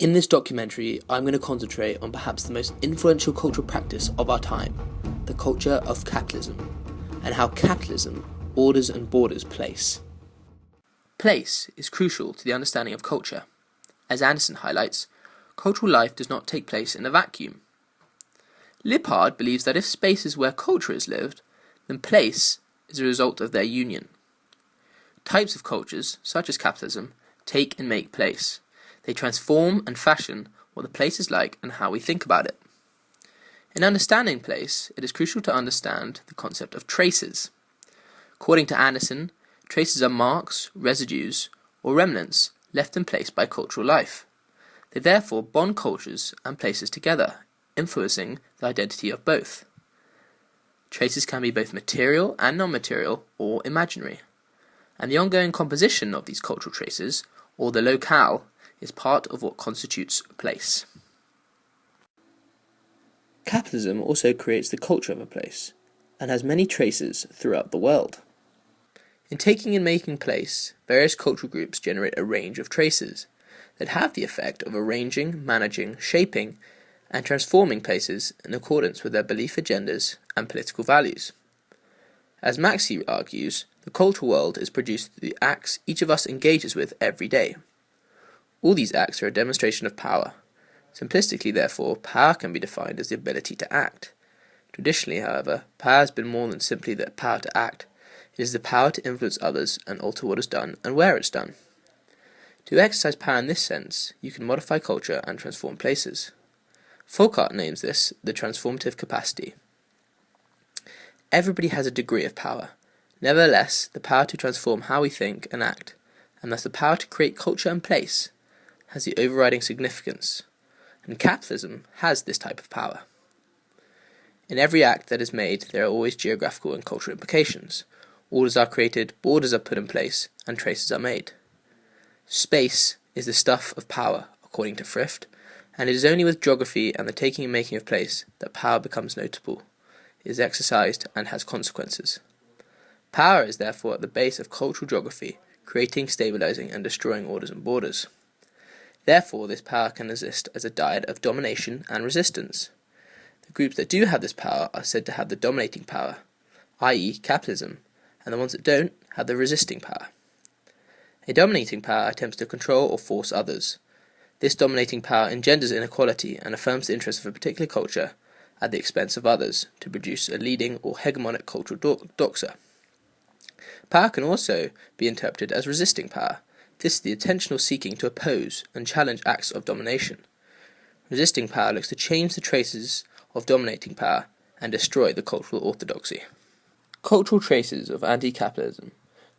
In this documentary, I'm going to concentrate on perhaps the most influential cultural practice of our time, the culture of capitalism, and how capitalism orders and borders place. Place is crucial to the understanding of culture. As Anderson highlights, cultural life does not take place in a vacuum. Lippard believes that if space is where culture is lived, then place is a result of their union. Types of cultures, such as capitalism, take and make place. They transform and fashion what the place is like and how we think about it. In understanding place, it is crucial to understand the concept of traces. According to Anderson, traces are marks, residues, or remnants left in place by cultural life. They therefore bond cultures and places together, influencing the identity of both. Traces can be both material and non-material or imaginary, and the ongoing composition of these cultural traces, or the locale, is part of what constitutes place. Capitalism also creates the culture of a place, and has many traces throughout the world. In taking and making place, various cultural groups generate a range of traces that have the effect of arranging, managing, shaping, and transforming places in accordance with their belief agendas and political values. As Maxey argues, the cultural world is produced through the acts each of us engages with every day. All these acts are a demonstration of power. Simplistically, therefore, power can be defined as the ability to act. Traditionally, however, power has been more than simply the power to act. It is the power to influence others and alter what is done and where it's done. To exercise power in this sense, you can modify culture and transform places. Foucault names this the transformative capacity. Everybody has a degree of power. Nevertheless, the power to transform how we think and act, and thus the power to create culture and place, has the overriding significance, and capitalism has this type of power. In every act that is made, there are always geographical and cultural implications. Orders are created, borders are put in place, and traces are made. Space is the stuff of power, according to Thrift, and it is only with geography and the taking and making of place that power becomes notable, is exercised, and has consequences. Power is therefore at the base of cultural geography, creating, stabilizing, and destroying orders and borders. Therefore, this power can exist as a dyad of domination and resistance. The groups that do have this power are said to have the dominating power, i.e. capitalism, and the ones that don't have the resisting power. A dominating power attempts to control or force others. This dominating power engenders inequality and affirms the interests of a particular culture at the expense of others to produce a leading or hegemonic cultural doxa. Power can also be interpreted as resisting power. This is the intentional seeking to oppose and challenge acts of domination. Resisting power looks to change the traces of dominating power and destroy the cultural orthodoxy. Cultural traces of anti-capitalism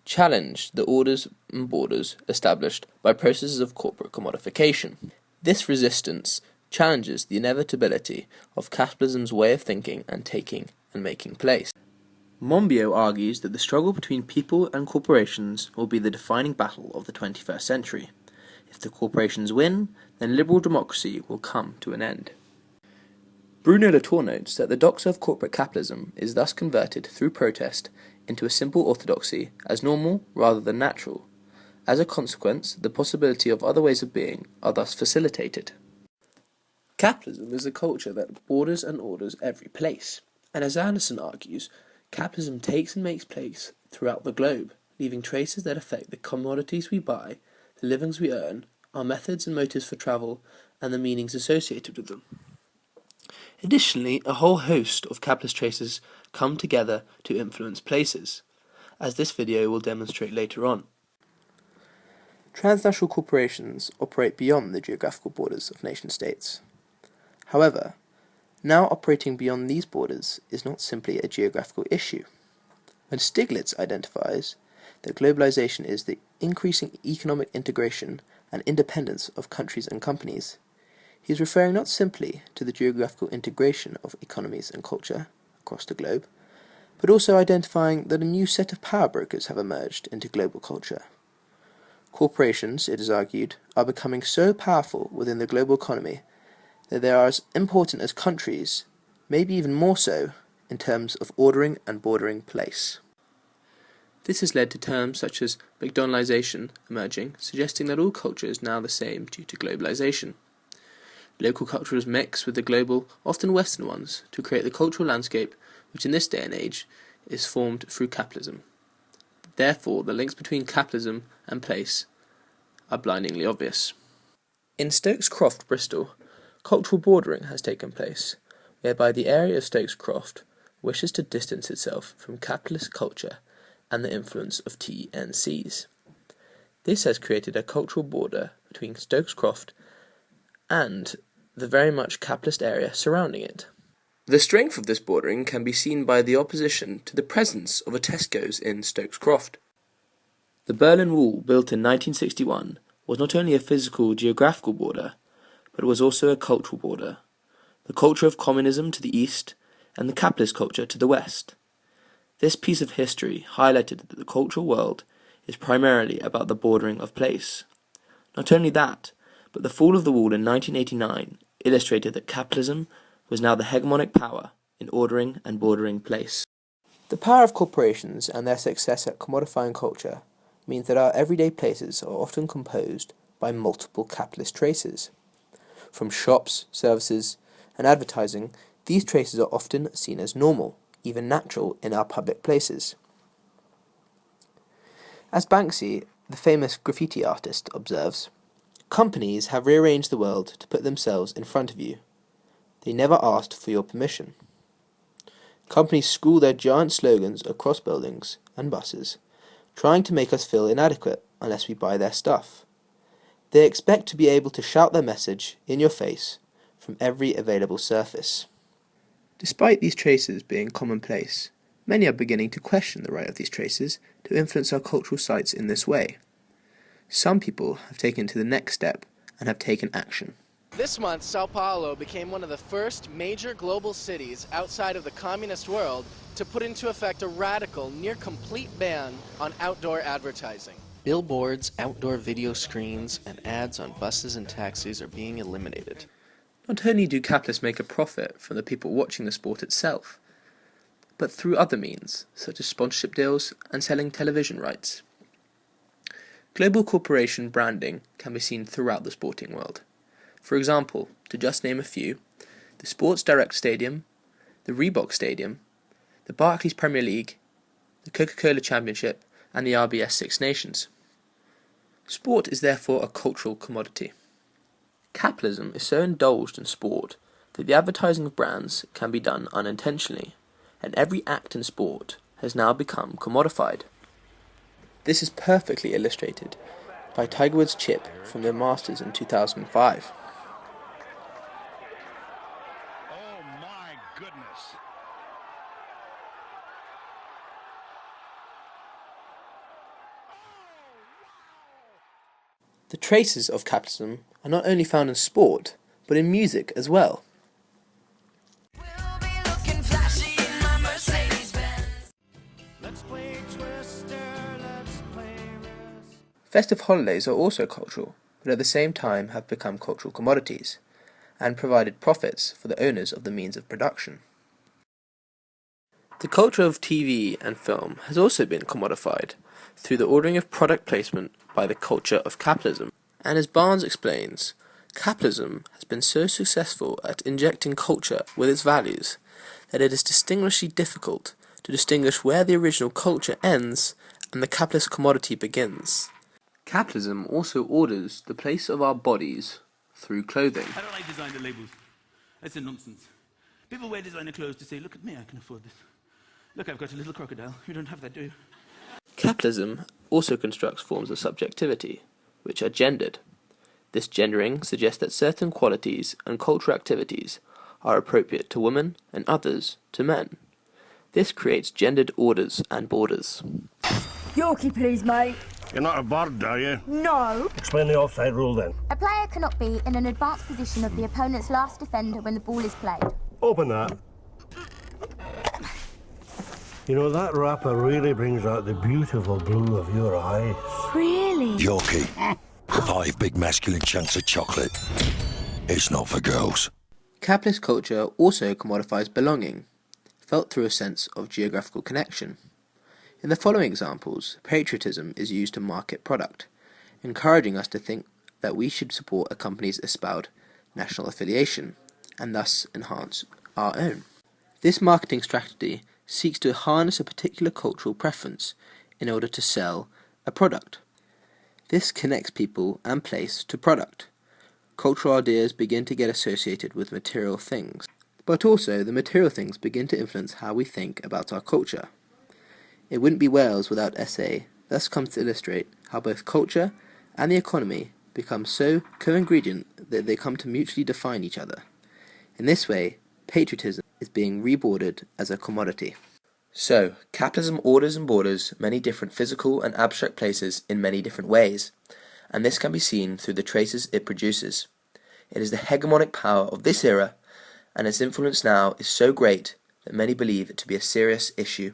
challenge the orders and borders established by processes of corporate commodification. This resistance challenges the inevitability of capitalism's way of thinking and taking and making place. Monbiot argues that the struggle between people and corporations will be the defining battle of the 21st century. If the corporations win, then liberal democracy will come to an end. Bruno Latour notes that the doxa of corporate capitalism is thus converted through protest into a simple orthodoxy as normal rather than natural. As a consequence, the possibility of other ways of being are thus facilitated. Capitalism is a culture that borders and orders every place, and as Anderson argues, capitalism takes and makes place throughout the globe, leaving traces that affect the commodities we buy, the livings we earn, our methods and motives for travel, and the meanings associated with them. Additionally, a whole host of capitalist traces come together to influence places, as this video will demonstrate later on. Transnational corporations operate beyond the geographical borders of nation-states. However, now operating beyond these borders is not simply a geographical issue. When Stiglitz identifies that globalization is the increasing economic integration and independence of countries and companies, he is referring not simply to the geographical integration of economies and culture across the globe, but also identifying that a new set of power brokers have emerged into global culture. Corporations, it is argued, are becoming so powerful within the global economy that they are as important as countries, maybe even more so, in terms of ordering and bordering place. This has led to terms such as McDonaldization emerging, suggesting that all culture is now the same due to globalization. Local cultures mix with the global, often Western ones, to create the cultural landscape which in this day and age is formed through capitalism. Therefore, the links between capitalism and place are blindingly obvious. In Stokes Croft, Bristol, cultural bordering has taken place, whereby the area of Stokes Croft wishes to distance itself from capitalist culture and the influence of TNCs. This has created a cultural border between Stokes Croft and the very much capitalist area surrounding it. The strength of this bordering can be seen by the opposition to the presence of a Tesco's in Stokes Croft. The Berlin Wall, built in 1961, was not only a physical geographical border, but it was also a cultural border, the culture of communism to the east and the capitalist culture to the west. This piece of history highlighted that the cultural world is primarily about the bordering of place. Not only that, but the fall of the wall in 1989 illustrated that capitalism was now the hegemonic power in ordering and bordering place. The power of corporations and their success at commodifying culture means that our everyday places are often composed by multiple capitalist traces. From shops, services, and advertising, these traces are often seen as normal, even natural, in our public places. As Banksy, the famous graffiti artist, observes, companies have rearranged the world to put themselves in front of you. They never asked for your permission. Companies scrawl their giant slogans across buildings and buses, trying to make us feel inadequate unless we buy their stuff. They expect to be able to shout their message in your face from every available surface. Despite these traces being commonplace, many are beginning to question the right of these traces to influence our cultural sites in this way. Some people have taken to the next step and have taken action. This month, Sao Paulo became one of the first major global cities outside of the communist world to put into effect a radical, near-complete ban on outdoor advertising. Billboards, outdoor video screens, and ads on buses and taxis are being eliminated. Not only do capitalists make a profit from the people watching the sport itself, but through other means, such as sponsorship deals and selling television rights. Global corporation branding can be seen throughout the sporting world. For example, to just name a few, the Sports Direct Stadium, the Reebok Stadium, the Barclays Premier League, the Coca-Cola Championship, and the RBS Six Nations. Sport is therefore a cultural commodity. Capitalism is so indulged in sport that the advertising of brands can be done unintentionally, and every act in sport has now become commodified. This is perfectly illustrated by Tiger Woods' chip from the Masters in 2005. Oh my goodness. The traces of capitalism are not only found in sport, but in music as well. Festive holidays are also cultural, but at the same time have become cultural commodities, and provided profits for the owners of the means of production. The culture of TV and film has also been commodified through the ordering of product placement by the culture of capitalism. And as Barnes explains, capitalism has been so successful at injecting culture with its values that it is distinguishingly difficult to distinguish where the original culture ends and the capitalist commodity begins. Capitalism also orders the place of our bodies through clothing. I don't like designer labels. That's a nonsense. People wear designer clothes to say, look at me, I can afford this. Look, I've got a little crocodile. You don't have that, do you? Capitalism also constructs forms of subjectivity, which are gendered. This gendering suggests that certain qualities and cultural activities are appropriate to women and others to men. This creates gendered orders and borders. Yorkie, please, mate. You're not a bird, are you? No. Explain the offside rule then. A player cannot be in an advanced position of the opponent's last defender when the ball is played. Open that. You know, that wrapper really brings out the beautiful blue of your eyes. Really? Yorkie, 5 big masculine chunks of chocolate. It's not for girls. Capitalist culture also commodifies belonging, felt through a sense of geographical connection. In the following examples, patriotism is used to market product, encouraging us to think that we should support a company's espoused national affiliation, and thus enhance our own. This marketing strategy seeks to harness a particular cultural preference in order to sell a product. This connects people and place to product. Cultural ideas begin to get associated with material things, but also the material things begin to influence how we think about our culture. It wouldn't be Wales without SA, thus comes to illustrate how both culture and the economy become so co-ingredient that they come to mutually define each other. In this way, patriotism is being reboarded as a commodity. So, capitalism orders and borders many different physical and abstract places in many different ways, and this can be seen through the traces it produces. It is the hegemonic power of this era, and its influence now is so great that many believe it to be a serious issue.